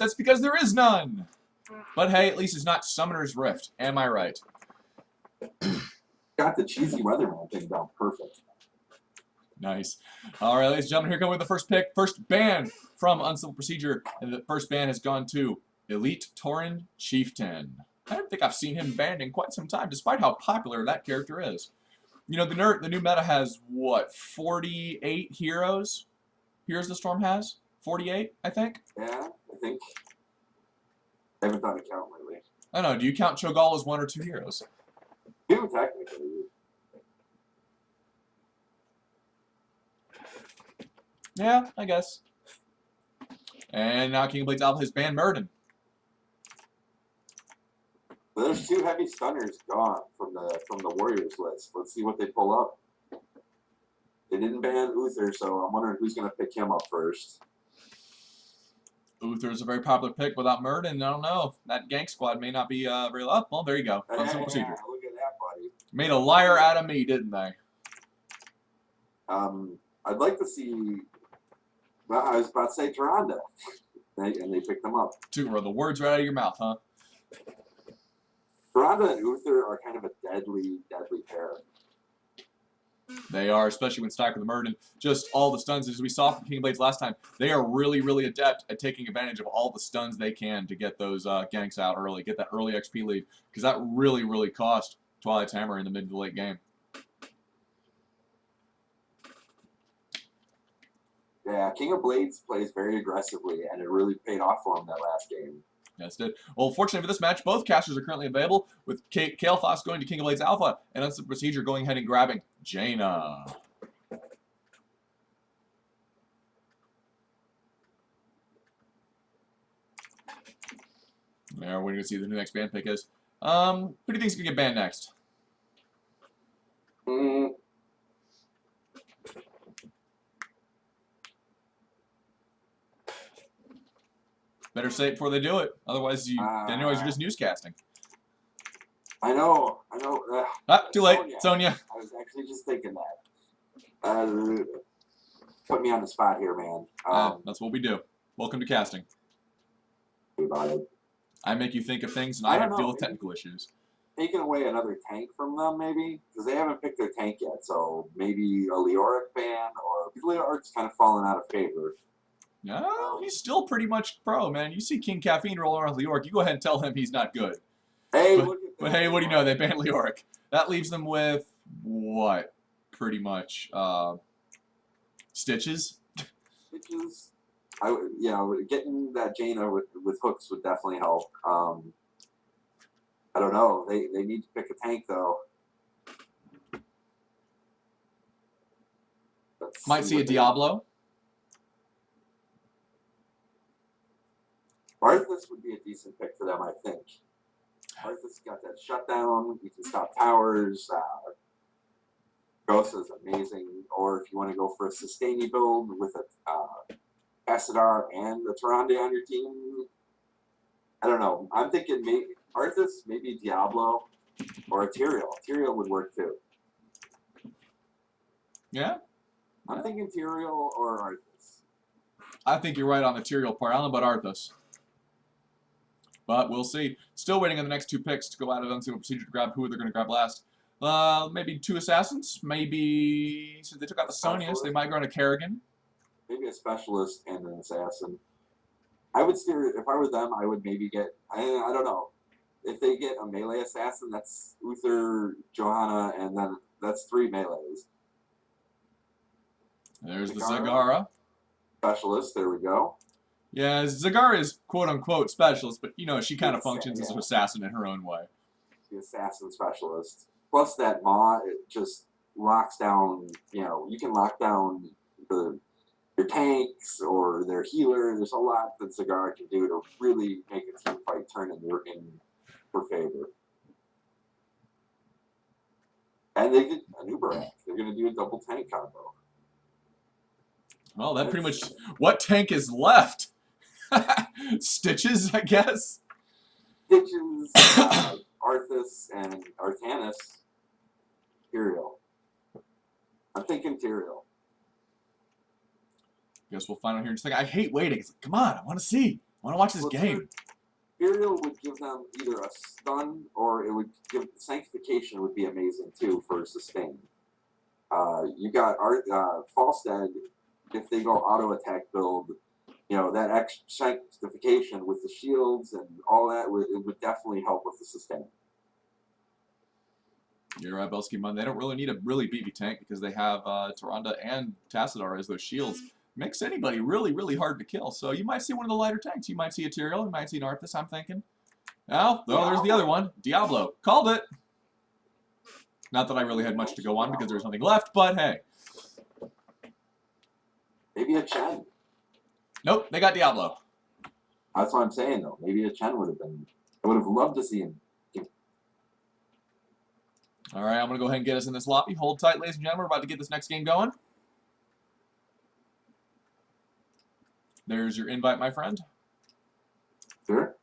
That's because there is none. But hey, at least it's not Summoner's Rift. Am I right? Got the cheesy Weatherman thing down perfect. Nice. All right, ladies and gentlemen, here come with the first pick. First ban from Uncivil Procedure. And the first ban has gone to Elite Tauren Chieftain. I don't think I've seen him banned in quite some time, despite how popular that character is. You know, the new meta has, what, 48 heroes? Heroes the Storm has? 48, I think? Yeah, I think. I haven't done a count lately. I don't know. Do you count Cho'Gall as 1 or 2 heroes? You technically. Yeah, I guess. And now King of Blades Alpha has banned Murden. There's 2 heavy stunners gone from the Warriors list. Let's see what they pull up. They didn't ban Uther, so I'm wondering who's going to pick him up first. Uther's a very popular pick without Murden. I don't know. That gank squad may not be very up. Well, there you go. Uncivil Procedure. Look at that, buddy. Made a liar out of me, didn't they? I'd like to see. Well, I was about to say Tyrande, and they picked them up. Two, the words right out of your mouth, huh? Tyrande and Uther are kind of a deadly pair. They are, especially when stacked with the Murden. Just all the stuns, as we saw from King of Blades last time, they are really, really adept at taking advantage of all the stuns they can to get those ganks out early, get that early XP lead, because that really, really cost Twilight's Hammer in the mid to late game. Yeah, King of Blades plays very aggressively, and it really paid off for him that last game. Yes, it did. Well, fortunately for this match, both casters are currently available, with Kael'thas going to King of Blades Alpha, and Uncivil Procedure going ahead and grabbing Jaina. There, we're going to see who the next ban pick is. Who do you think is going to get banned next? Better say it before they do it. Otherwise, you're just newscasting. I know. Too late. Sonya. I was actually just thinking that. Put me on the spot here, man. That's what we do. Welcome to casting. I make you think of things, and I have to deal with technical issues. Taking away another tank from them, maybe? Because they haven't picked their tank yet, so maybe a Leoric ban, or Leoric's kind of fallen out of favor. No, he's still pretty much pro, man. You see King Caffeine roll around with Leoric, you go ahead and tell him he's not good. Hey, but, look at that. But hey, what do you know? They banned Leoric. That leaves them with, what? Pretty much, Stitches? Stitches. Getting that Jaina with hooks would definitely help. I don't know. They need to pick a tank, though. Might see a Diablo. Arthas would be a decent pick for them, I think. Arthas got that shutdown. He can stop towers. Ghost is amazing. Or if you want to go for a sustaining build with a Assadar and a Tyrande on your team, I don't know. I'm thinking maybe Arthas, maybe Diablo, or a Tyrael. Tyrael would work too. Yeah? I'm thinking Tyrael or Arthas. I think you're right on the Tyrael part. I don't know about Arthas. But we'll see. Still waiting on the next 2 picks to go out of Uncivil Procedure to grab who they're going to grab last. Maybe 2 assassins. Maybe, since they took out the Sonias, they might go into Kerrigan. Maybe a specialist and an assassin. I would steer, if I were them, I would maybe get, I don't know. If they get a melee assassin, that's Uther, Johanna, and then that's 3 melees. There's the Zagara. Specialist, there we go. Yeah, Zagara is quote-unquote specialist, but, you know, she kind of functions as an assassin in her own way. The assassin specialist. Plus that Maw, it just locks down, you know, you can lock down your tanks or their healer. There's a lot that Zagara can do to really make a team fight turn in her favor. And they did an Uberak. They're going to do a double tank combo. Well, that pretty much... What tank is left? Stitches, I guess? Stitches, Arthas, and Artanis. Tyrael. I'm thinking Tyrael. Guess we'll find out here in just a second. I hate waiting. It's like, come on, I want to see. want to watch this Well, game. Burial would give them either a stun or it would give Sanctification would be amazing too for sustain. You got Falstead, if they go auto attack build, you know, that extra Sanctification with the shields and all that it would definitely help with the sustain. You're right, Belsky Mun. They don't really need a really beefy tank because they have Tyrande and Tassadar as those shields. Makes anybody really, really hard to kill. So you might see one of the lighter tanks. You might see a Tyrael. You might see an Arthas, I'm thinking. Oh, there's the other one. Diablo. Called it. Not that I really had much to go on because there was nothing left, but hey. Maybe a Chen. Nope, they got Diablo. That's what I'm saying, though. Maybe a Chen would have been. I would have loved to see him. All right, I'm going to go ahead and get us in this lobby. Hold tight, ladies and gentlemen. We're about to get this next game going. There's your invite, my friend. Sure.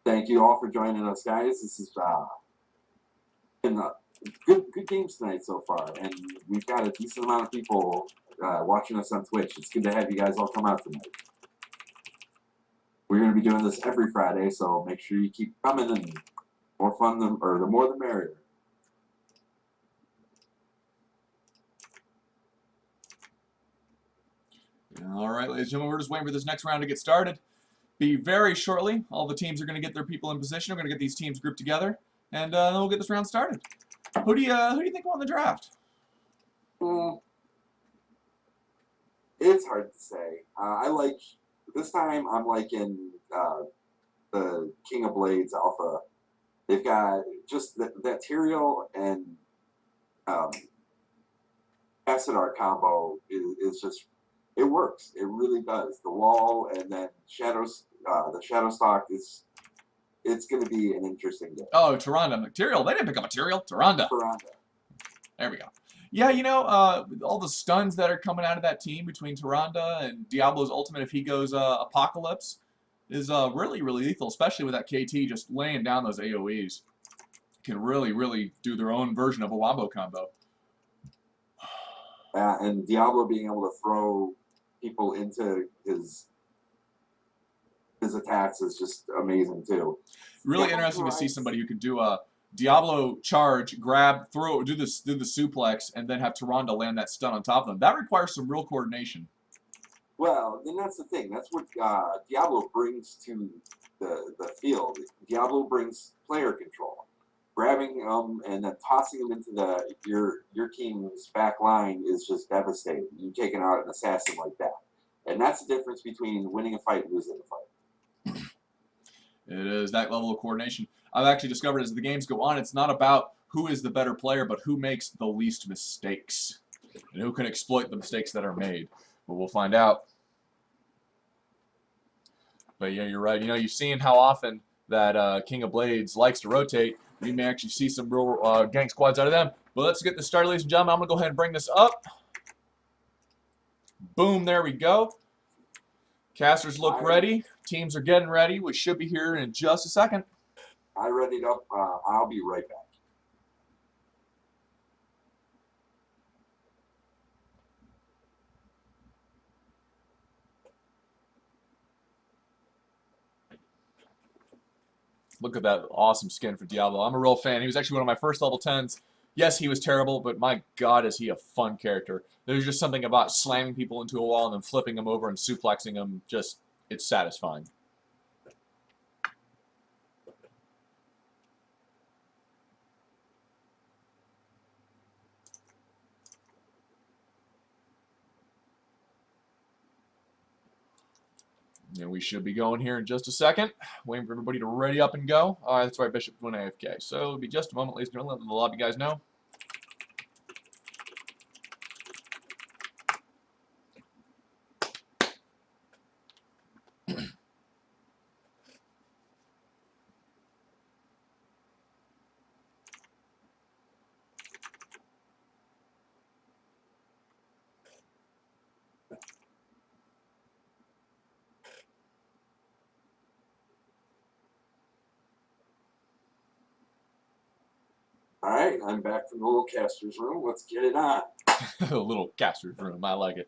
Thank you all for joining us, guys. This has been good games tonight so far, and we've got a decent amount of people watching us on Twitch. It's good to have you guys all come out tonight. We're going to be doing this every Friday, so make sure you keep coming, and more fun, the more the merrier. All right, ladies and gentlemen, we're just waiting for this next round to get started. Be very shortly. All the teams are going to get their people in position. We're going to get these teams grouped together, and then we'll get this round started. Who do you think won the draft? It's hard to say. I like this time. I'm liking the King of Blades Alpha. They've got just that Tyrael and Tassadar combo is just, it works. It really does. The wall and then the Shadowstalk is, it's going to be an interesting game. Oh, Tyrande. Material. They didn't pick up Material. Tyrande. There we go. Yeah, you know, all the stuns that are coming out of that team between Tyrande and Diablo's ultimate, if he goes Apocalypse, is really, really lethal, especially with that KT just laying down those AoEs. Can really, really do their own version of a wombo combo. And Diablo being able to throw people into his attacks is just amazing too. Really interesting to see somebody who can do a Diablo charge, grab, throw, do the suplex, and then have Tyrande land that stun on top of them. That requires some real coordination. Well, then that's the thing. That's what Diablo brings to the field. Diablo brings player control. Grabbing them and then tossing them into your team's back line is just devastating. You're taking out an assassin like that. And that's the difference between winning a fight and losing a fight. It is that level of coordination. I've actually discovered as the games go on, it's not about who is the better player, but who makes the least mistakes. And who can exploit the mistakes that are made. But we'll find out. But yeah, you're right. You know, you've seen how often that King of Blades likes to rotate. We may actually see some real gang squads out of them. But let's get this started, ladies and gentlemen. I'm going to go ahead and bring this up. Boom, there we go. Casters look ready. Teams are getting ready. We should be here in just a second. I readied up. I'll be right back. Look at that awesome skin for Diablo. I'm a real fan. He was actually one of my first level 10s. Yes, he was terrible, but my God, is he a fun character. There's just something about slamming people into a wall and then flipping them over and suplexing them. Just, it's satisfying. And we should be going here in just a second. Waiting for everybody to ready up and go. All right, that's right, Bishop went AFK. So it'll be just a moment, ladies and gentlemen. Let the lobby guys know. All right, I'm back from the little caster's room. Let's get it on. A little caster's room. I like it.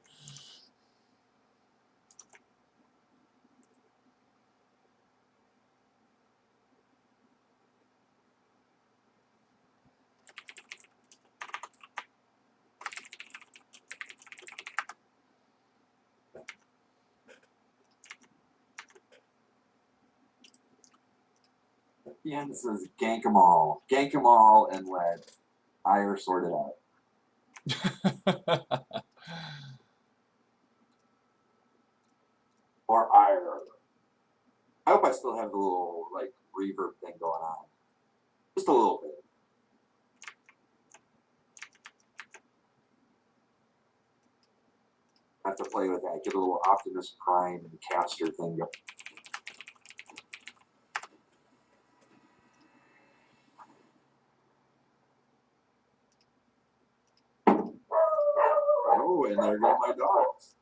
The end says gank 'em all. Gank 'em all and let Ire sort it out. Or Ire. I hope I still have the little like reverb thing going on. Just a little bit. I have to play with that. Get a little Optimus Prime and caster thing going. Oh, and there go my dogs.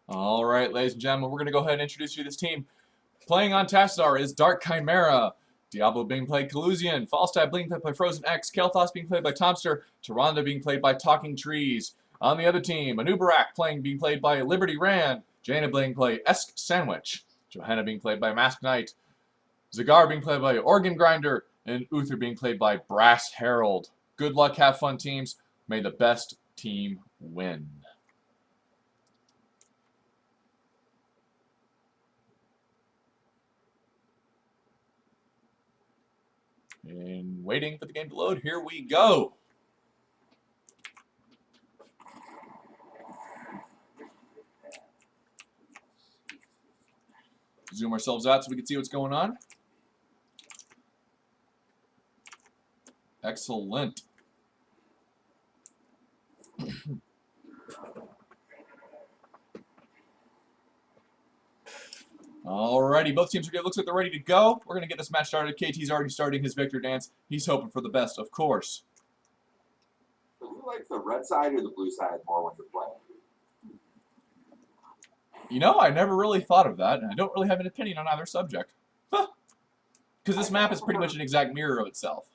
All right, ladies and gentlemen, we're going to go ahead and introduce you to this team. Playing on Tassadar is Dark Chimera, Diablo being played Kalusian, Falstad being played by Frozen X, Kel'Thas being played by Tomster, Tyrande being played by Talking Trees. On the other team, Anubarak being played by Liberty Rand, Jaina being played Esk Sandwich, Johanna being played by Mask Knight, Zagar being played by Organ Grinder, and Uther being played by Brass Herald. Good luck, have fun, teams. May the best team win. And waiting for the game to load, here we go. Zoom ourselves out so we can see what's going on. Excellent. Alrighty, both teams are good. Looks like they're ready to go. We're going to get this match started. KT's already starting his victor dance. He's hoping for the best, of course. Do you like the red side or the blue side more when you're playing? You know, I never really thought of that, and I don't really have an opinion on either subject. Because this map is pretty much an exact mirror of itself.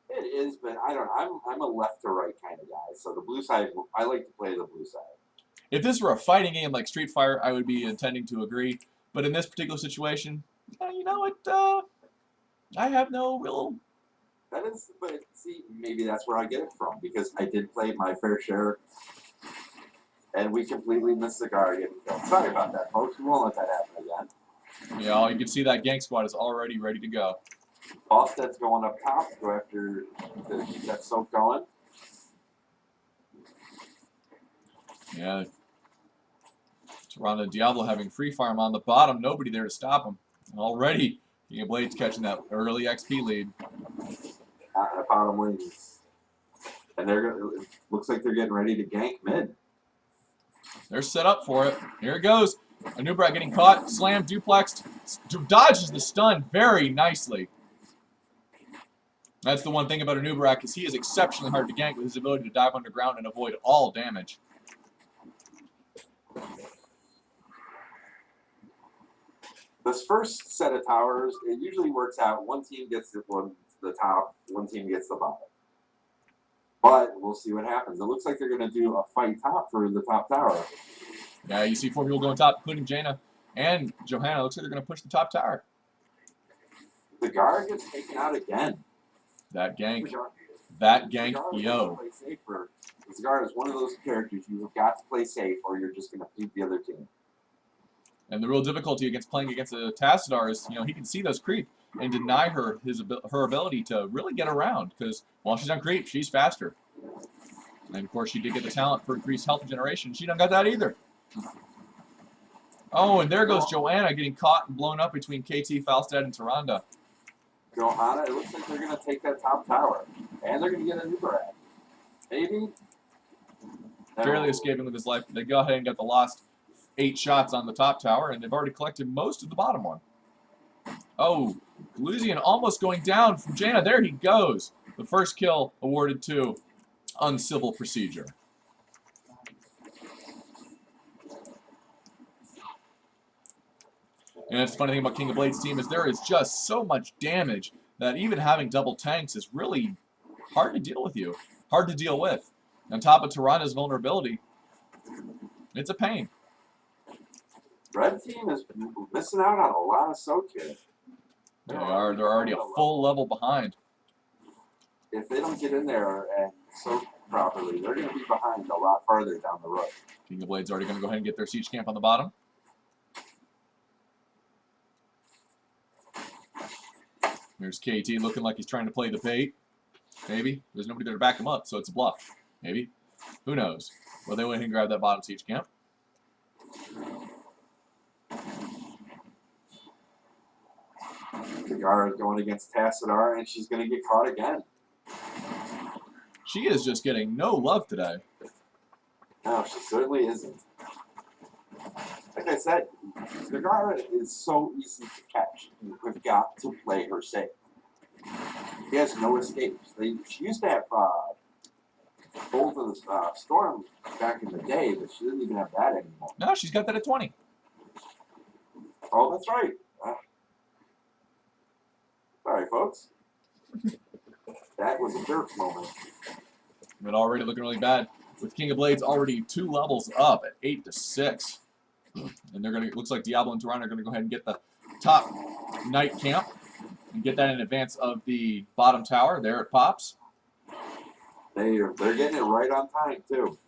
It is, but I don't know. I'm a left to right kind of guy, so the blue side, I like to play the blue side. If this were a fighting game like Street Fighter, I would be intending to agree. But in this particular situation, you know what? I have no real... That is, but see, maybe that's where I get it from, because I did play my fair share, and we completely missed the guard getting killed. Sorry about that, folks. We won't let that happen again. Yeah, you can see that gank squad is already ready to go. Falstad's going up top to go after to keep that soak going. Yeah. Tyrande Diablo having free farm on the bottom. Nobody there to stop him. Already, King Blade's catching that early XP lead. Bottom wings. And it looks like they're getting ready to gank mid. They're set up for it. Here it goes. Anubarak getting caught, slammed, duplexed, dodges the stun very nicely. That's the one thing about Anubarak is he is exceptionally hard to gank with his ability to dive underground and avoid all damage. This first set of towers, it usually works out. One team gets the top, one team gets the bottom. But we'll see what happens. It looks like they're going to do a fight top for the top tower. Yeah, you see 4 people going top, including Jaina and Johanna. Looks like they're going to push the top tower. The guard gets taken out again. That gank. That gank, yo. Zagar is one of those characters you have got to play safe or you're just going to feed the other team. And the real difficulty against playing against a Tassadar is, he can see those creep and deny her her ability to really get around because while she's on creep, she's faster. And of course, she did get the talent for increased health regeneration. She don't got that either. Oh, and there goes Johanna getting caught and blown up between KT, Falstad, and Tyrande. Johanna, it looks like they're going to take that top tower. And they're going to get a new brag. Maybe? Barely escaping with his life. They go ahead and get the last 8 shots on the top tower, and they've already collected most of the bottom one. Oh, Kalusian almost going down from Jaina. There he goes. The first kill awarded to Uncivil Procedure. And it's the funny thing about King of Blades' team is there is just so much damage that even having double tanks is really hard to deal with you. Hard to deal with. On top of Tyranna's vulnerability, it's a pain. Red team is missing out on a lot of soak here. They are. They're already a full level behind. If they don't get in there and soak properly, they're going to be behind a lot farther down the road. King of Blades already going to go ahead and get their siege camp on the bottom. There's KT looking like he's trying to play the bait. Maybe. There's nobody there to back him up, so it's a bluff. Maybe. Who knows? Well, they went ahead and grabbed that bottom siege camp. Tagara is going against Tassadar, and she's going to get caught again. She is just getting no love today. No, she certainly isn't. Like I said, Tagara is so easy to catch. We've got to play her safe. She has no escapes. She used to have Bolt of the Storm back in the day, but she doesn't even have that anymore. No, she's got that at 20. Oh, that's right. Sorry, folks. That was a jerk moment. But already looking really bad. With King of Blades already 2 levels up at 8-6. And they're gonna, looks like Diablo and Tyranna are gonna go ahead and get the top Knight camp and get that in advance of the bottom tower. There it pops. They're getting it right on time too.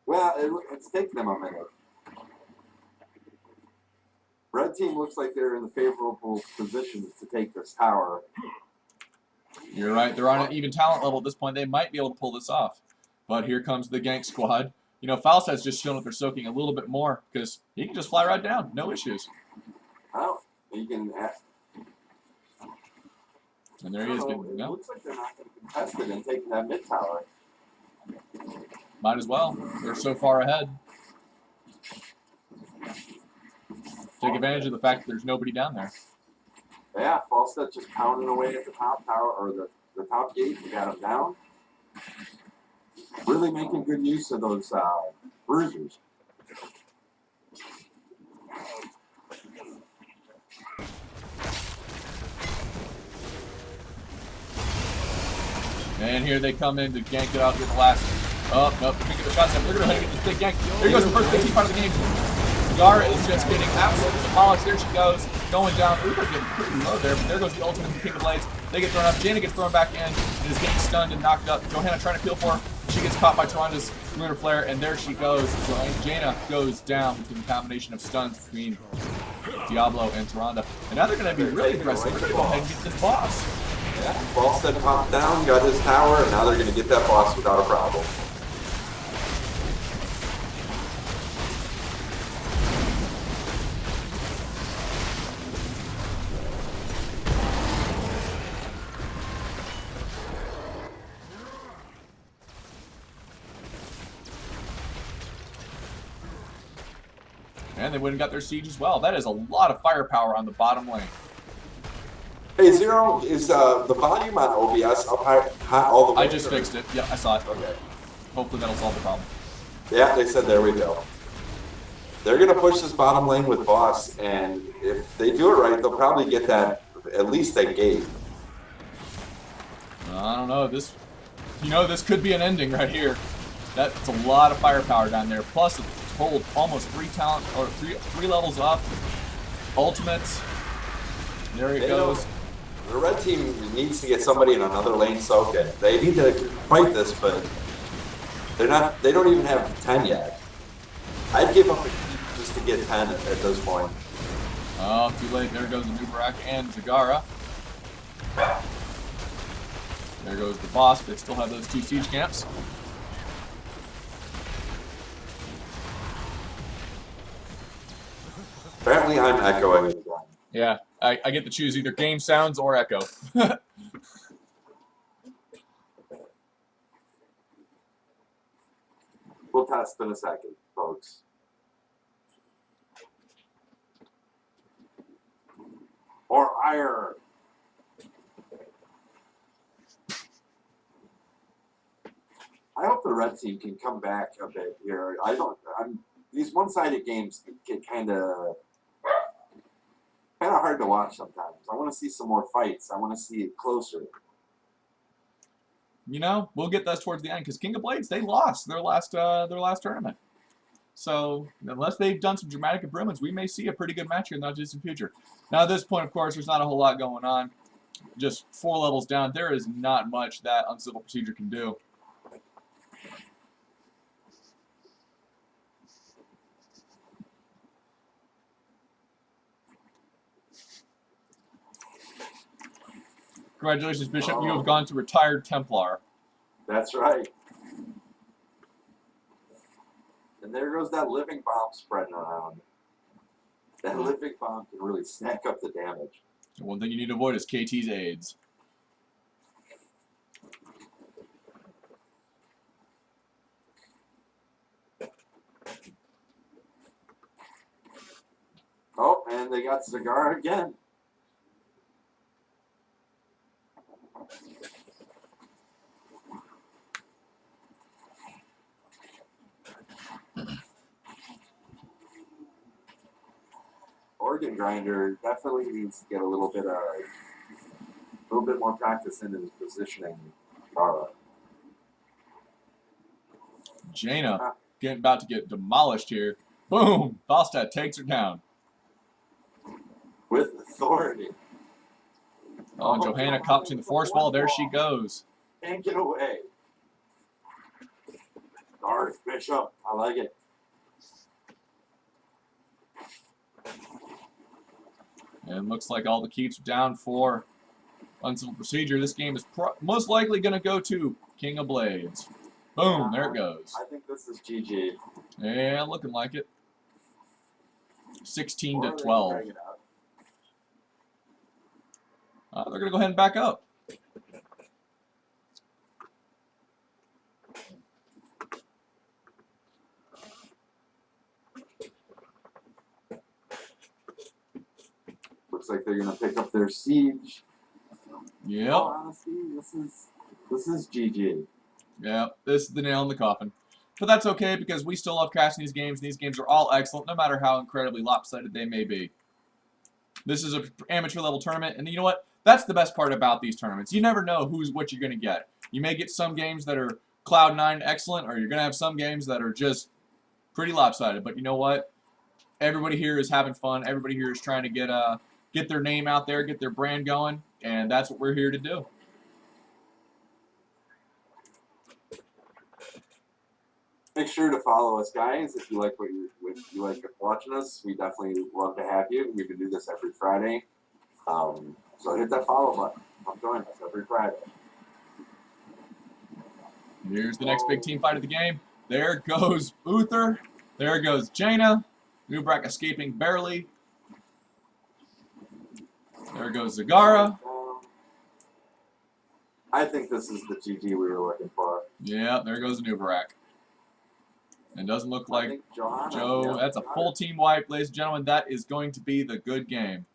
Well, it's taking them a minute. Red team looks like they're in the favorable position to take this tower. You're right. They're on an even talent level at this point. They might be able to pull this off. But here comes the gank squad. You know, Falstad's just shown that they're soaking a little bit more because he can just fly right down. No issues. Oh, you can ask. And there he is. It Getting, no. looks like they're not going to contest it and take that mid tower. Might as well. They're so far ahead. Take advantage of the fact that there's nobody down there. Yeah, Falstad just pounding away at the top tower, or the top gate. We got him down. Really making good use of those bruisers. And here they come in to gank it out here the last. Oh, nope, they're picking the shots up. They're going to get this big gank. There goes the first big team part of the game. Tagara is just getting absolutely demolished. There she goes, going down. Ooh, they're getting pretty low there, but there goes the ultimate from King of Blades. They get thrown up. Jaina gets thrown back in and is getting stunned and knocked up. Johanna trying to peel for her. She gets caught by Tyranna's Lunar Flare, and there she goes. Jaina goes down between the combination of stuns between Diablo and Tyrande. And now they're going to be really aggressive. They're going to go ahead and get this boss. Yeah, Falstad popped down, got his tower, and now they're going to get that boss without a problem. And they went and got their siege as well. That is a lot of firepower on the bottom lane. Hey, Zero, is the volume on OBS up high all the way? I just fixed it. Yep, I saw it. Okay. Hopefully that'll solve the problem. Yeah, they said there we go. They're going to push this bottom lane with boss, and if they do it right, they'll probably get that, at least that gate. I don't know. This, you know, this could be an ending right here. That's a lot of firepower down there. Plus, it's hold almost 3 talent or three levels up. Ultimates. There it goes. The red team needs to get somebody in another lane soaking. They need to fight this, but they're not. They don't even have 10 yet. I'd give up a keep just to get 10 at this point. Oh, too late. There goes the Nubarak and Zagara. There goes the boss. They still have those 2 siege camps. Apparently, I'm echoing again. Yeah, I get to choose either game sounds or echo. We'll test in a second, folks. Or ire. I hope the the red team can come back a bit here. These one-sided games get kind of hard to watch sometimes. I want to see some more fights. I want to see it closer. You know, we'll get those towards the end because King of Blades, they lost their last tournament. So unless they've done some dramatic improvements, we may see a pretty good match here in the not distant future. Now at this point, of course, there's not a whole lot going on. Just 4 levels down, there is not much that Uncivil Procedure can do. Congratulations, Bishop. You have gone to retired Templar. That's right. And there goes that living bomb spreading around. That living bomb can really snack up the damage. One thing you need to avoid is KT's AIDS. Oh, and they got Cigar again. Organ Grinder definitely needs to get a little bit more practice in his positioning. Jaina about to get demolished here. Boom! Falstad takes her down. With authority. Oh, and Johanna copsing the force ball. There she goes. Can't get away. Darth Bishop. I like it. And looks like all the keeps are down for Uncivil Procedure. This game is most likely going to go to King of Blades. Boom, there it goes. I think this is GG. Yeah, looking like it. 16 to 12. They're going to go ahead and back up. Looks like they're going to pick up their siege. Yep. Oh, honestly, this is GG. Yeah, this is the nail in the coffin. But that's okay because we still love casting these games. These games are all excellent, no matter how incredibly lopsided they may be. This is an amateur level tournament, and you know what? That's the best part about these tournaments. You never know what you're going to get. You may get some games that are Cloud9 excellent, or you're going to have some games that are just pretty lopsided. But you know what? Everybody here is having fun. Everybody here is trying to get their name out there, get their brand going, and that's what we're here to do. Make sure to follow us, guys, if you like you like watching us. We definitely love to have you. We can do this every Friday. So hit that follow button. Come join us every Friday. Here's the next big team fight of the game. There goes Uther. There goes Jaina. Nubrak escaping barely. There goes Zagara. I think this is the GG we were looking for. Yeah, there goes Nubrak. And doesn't look like Joe. Yeah, that's a full team wipe, ladies and gentlemen. That is going to be the good game.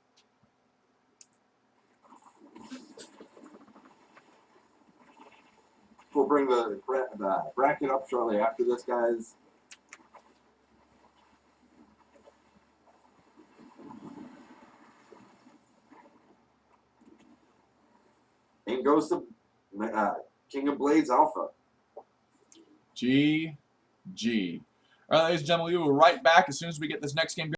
We'll bring the bracket up shortly after this, guys. And goes to King of Blades Alpha. GG. All right, ladies and gentlemen, we will be right back as soon as we get this next game.